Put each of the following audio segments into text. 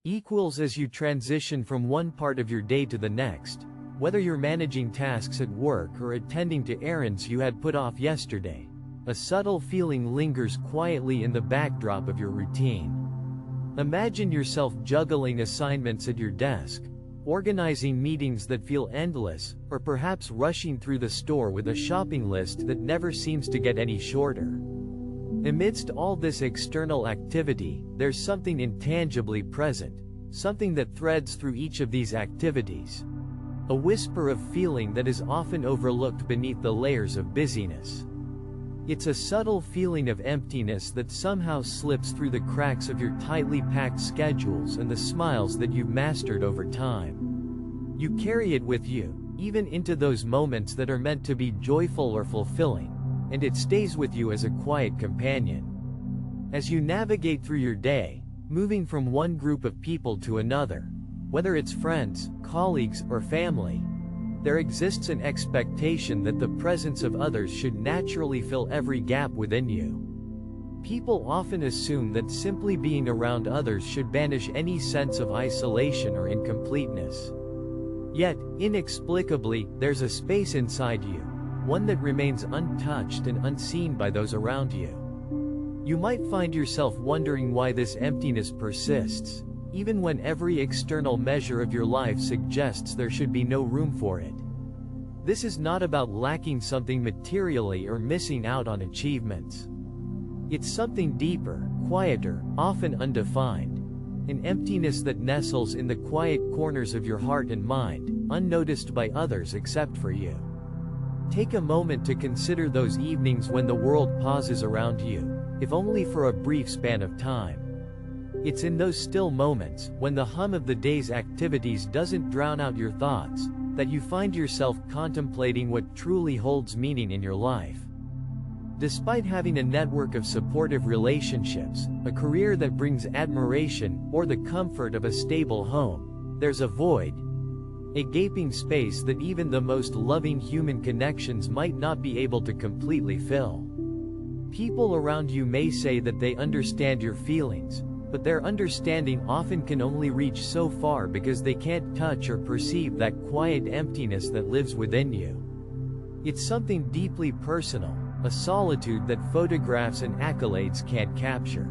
Equals as you transition from one part of your day to the next, whether you're managing tasks at work or attending to errands you had put off yesterday. A subtle feeling lingers quietly in the backdrop of your routine. Imagine yourself juggling assignments at your desk, organizing meetings that feel endless, or perhaps rushing through the store with a shopping list that never seems to get any shorter. Amidst all this external activity, there's something intangibly present, something that threads through each of these activities. A whisper of feeling that is often overlooked beneath the layers of busyness. It's a subtle feeling of emptiness that somehow slips through the cracks of your tightly packed schedules and the smiles that you've mastered over time. You carry it with you, even into those moments that are meant to be joyful or fulfilling, and it stays with you as a quiet companion. As you navigate through your day, moving from one group of people to another, whether it's friends, colleagues, or family, there exists an expectation that the presence of others should naturally fill every gap within you. People often assume that simply being around others should banish any sense of isolation or incompleteness. Yet, inexplicably, there's a space inside you, one that remains untouched and unseen by those around you. You might find yourself wondering why this emptiness persists, even when every external measure of your life suggests there should be no room for it. This is not about lacking something materially or missing out on achievements. It's something deeper, quieter, often undefined. An emptiness that nestles in the quiet corners of your heart and mind, unnoticed by others except for you. Take a moment to consider those evenings when the world pauses around you, if only for a brief span of time. It's in those still moments, when the hum of the day's activities doesn't drown out your thoughts, that you find yourself contemplating what truly holds meaning in your life. Despite having a network of supportive relationships, a career that brings admiration, or the comfort of a stable home, there's a void, a gaping space that even the most loving human connections might not be able to completely fill. People around you may say that they understand your feelings, but their understanding often can only reach so far because they can't touch or perceive that quiet emptiness that lives within you. It's something deeply personal, a solitude that photographs and accolades can't capture.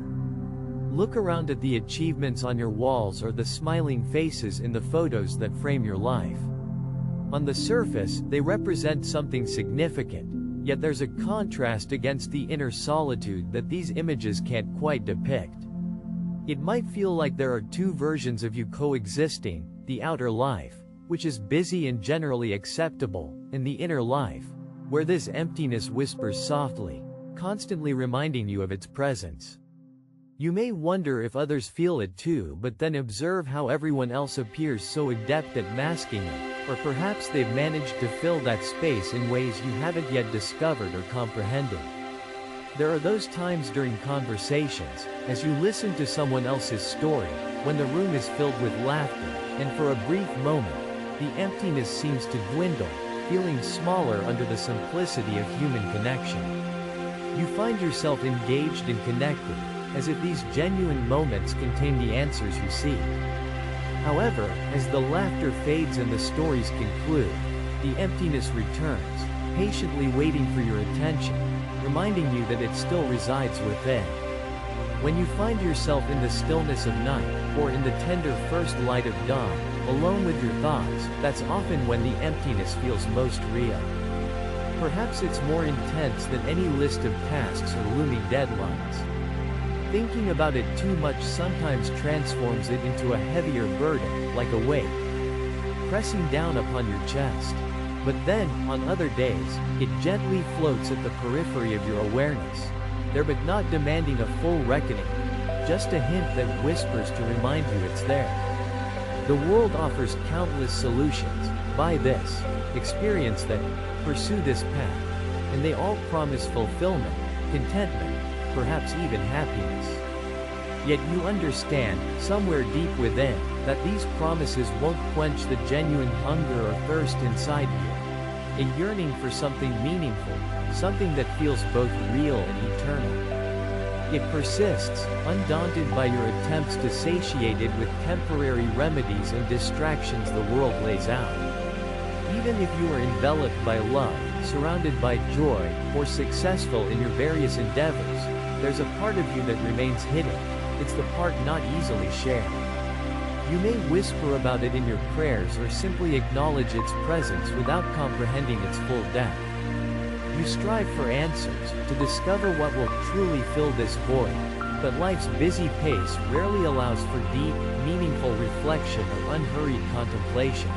Look around at the achievements on your walls or the smiling faces in the photos that frame your life. On the surface, they represent something significant, yet there's a contrast against the inner solitude that these images can't quite depict. It might feel like there are two versions of you coexisting, the outer life, which is busy and generally acceptable, and the inner life, where this emptiness whispers softly, constantly reminding you of its presence. You may wonder if others feel it too, but then observe how everyone else appears so adept at masking it, or perhaps they've managed to fill that space in ways you haven't yet discovered or comprehended. There are those times during conversations, as you listen to someone else's story, when the room is filled with laughter, and for a brief moment, the emptiness seems to dwindle, feeling smaller under the simplicity of human connection. You find yourself engaged and connected, as if these genuine moments contain the answers you seek. However, as the laughter fades and the stories conclude, the emptiness returns, patiently waiting for your attention, reminding you that it still resides within. When you find yourself in the stillness of night, or in the tender first light of dawn, alone with your thoughts, that's often when the emptiness feels most real. Perhaps it's more intense than any list of tasks or looming deadlines. Thinking about it too much sometimes transforms it into a heavier burden, like a weight, pressing down upon your chest. But then, on other days, it gently floats at the periphery of your awareness, there but not demanding a full reckoning, just a hint that whispers to remind you it's there. The world offers countless solutions: buy this, experience that, pursue this path, and they all promise fulfillment, contentment, perhaps even happiness. Yet you understand, somewhere deep within, that these promises won't quench the genuine hunger or thirst inside you, a yearning for something meaningful, something that feels both real and eternal. It persists, undaunted by your attempts to satiate it with temporary remedies and distractions the world lays out. Even if you are enveloped by love, surrounded by joy, or successful in your various endeavors, there's a part of you that remains hidden. It's the part not easily shared. You may whisper about it in your prayers or simply acknowledge its presence without comprehending its full depth. You strive for answers, to discover what will truly fill this void, but life's busy pace rarely allows for deep, meaningful reflection or unhurried contemplation.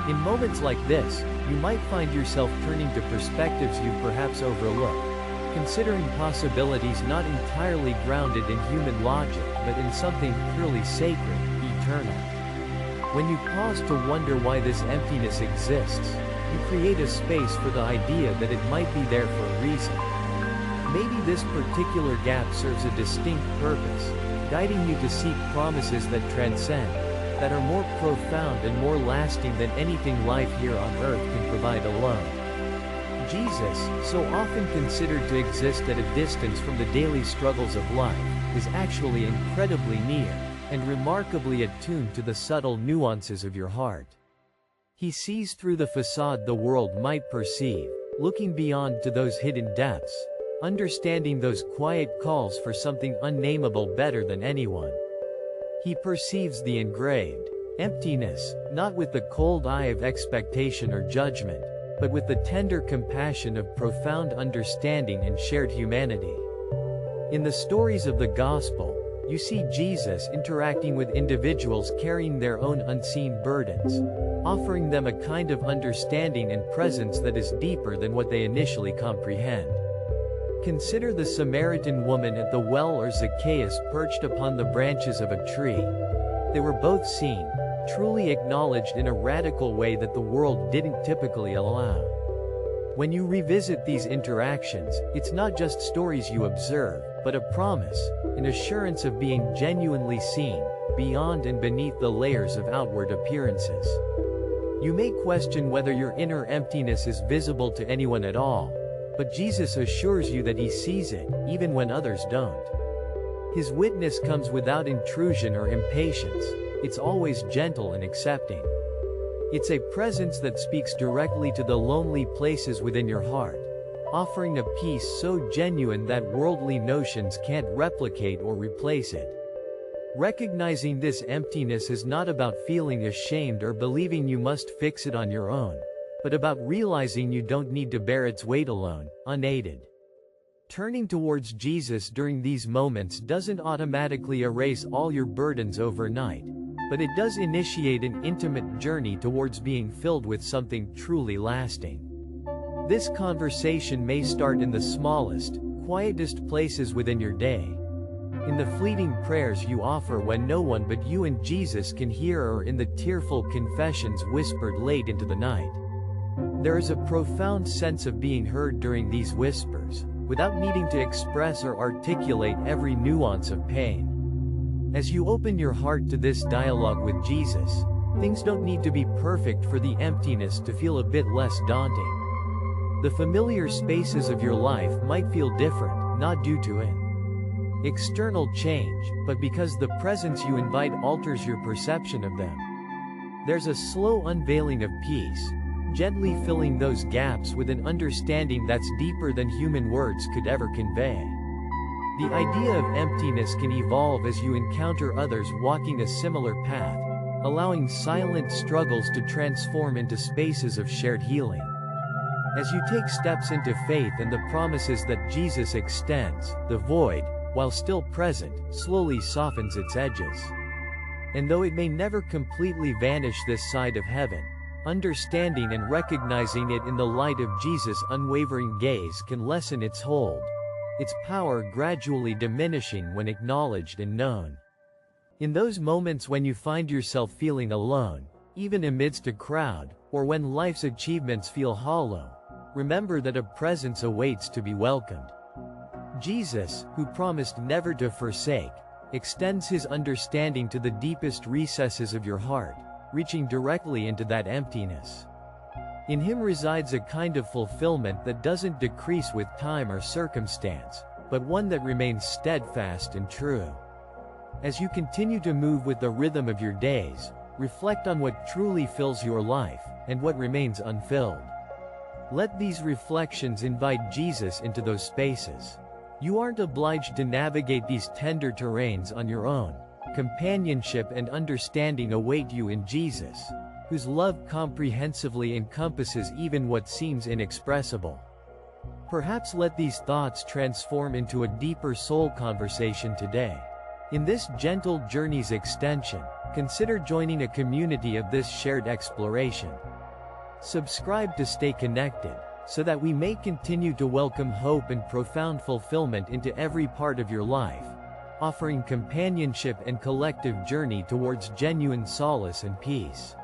In moments like this, you might find yourself turning to perspectives you perhaps overlooked, considering possibilities not entirely grounded in human logic but in something purely sacred, eternal. When you pause to wonder why this emptiness exists, you create a space for the idea that it might be there for a reason. Maybe this particular gap serves a distinct purpose, guiding you to seek promises that transcend, that are more profound and more lasting than anything life here on earth can provide alone. Jesus, so often considered to exist at a distance from the daily struggles of life, is actually incredibly near, and remarkably attuned to the subtle nuances of your heart. He sees through the facade the world might perceive, looking beyond to those hidden depths, understanding those quiet calls for something unnameable better than anyone. He perceives the engraved emptiness, not with the cold eye of expectation or judgment, but with the tender compassion of profound understanding and shared humanity. In the stories of the Gospel, you see Jesus interacting with individuals carrying their own unseen burdens, offering them a kind of understanding and presence that is deeper than what they initially comprehend. Consider the Samaritan woman at the well or Zacchaeus perched upon the branches of a tree. They were both seen, truly acknowledged in a radical way that the world didn't typically allow. When you revisit these interactions, it's not just stories you observe, but a promise, an assurance of being genuinely seen, beyond and beneath the layers of outward appearances. You may question whether your inner emptiness is visible to anyone at all, but Jesus assures you that he sees it, even when others don't. His witness comes without intrusion or impatience. It's always gentle and accepting. It's a presence that speaks directly to the lonely places within your heart, offering a peace so genuine that worldly notions can't replicate or replace it. Recognizing this emptiness is not about feeling ashamed or believing you must fix it on your own, but about realizing you don't need to bear its weight alone, unaided. Turning towards Jesus during these moments doesn't automatically erase all your burdens overnight, but it does initiate an intimate journey towards being filled with something truly lasting. This conversation may start in the smallest, quietest places within your day. In the fleeting prayers you offer when no one but you and Jesus can hear, or in the tearful confessions whispered late into the night. There is a profound sense of being heard during these whispers, without needing to express or articulate every nuance of pain. As you open your heart to this dialogue with Jesus, things don't need to be perfect for the emptiness to feel a bit less daunting. The familiar spaces of your life might feel different, not due to an external change, but because the presence you invite alters your perception of them. There's a slow unveiling of peace, gently filling those gaps with an understanding that's deeper than human words could ever convey. The idea of emptiness can evolve as you encounter others walking a similar path, allowing silent struggles to transform into spaces of shared healing. As you take steps into faith and the promises that Jesus extends, the void, while still present, slowly softens its edges. And though it may never completely vanish this side of heaven, understanding and recognizing it in the light of Jesus' unwavering gaze can lessen its hold, its power gradually diminishing when acknowledged and known. In those moments when you find yourself feeling alone, even amidst a crowd, or when life's achievements feel hollow, remember that a presence awaits to be welcomed. Jesus, who promised never to forsake, extends his understanding to the deepest recesses of your heart, reaching directly into that emptiness. In him resides a kind of fulfillment that doesn't decrease with time or circumstance, but one that remains steadfast and true. As you continue to move with the rhythm of your days, reflect on what truly fills your life, and what remains unfilled. Let these reflections invite Jesus into those spaces. You aren't obliged to navigate these tender terrains on your own. Companionship and understanding await you in Jesus, whose love comprehensively encompasses even what seems inexpressible. Perhaps let these thoughts transform into a deeper soul conversation today. In this gentle journey's extension, consider joining a community of this shared exploration. Subscribe to stay connected, so that we may continue to welcome hope and profound fulfillment into every part of your life, offering companionship and collective journey towards genuine solace and peace.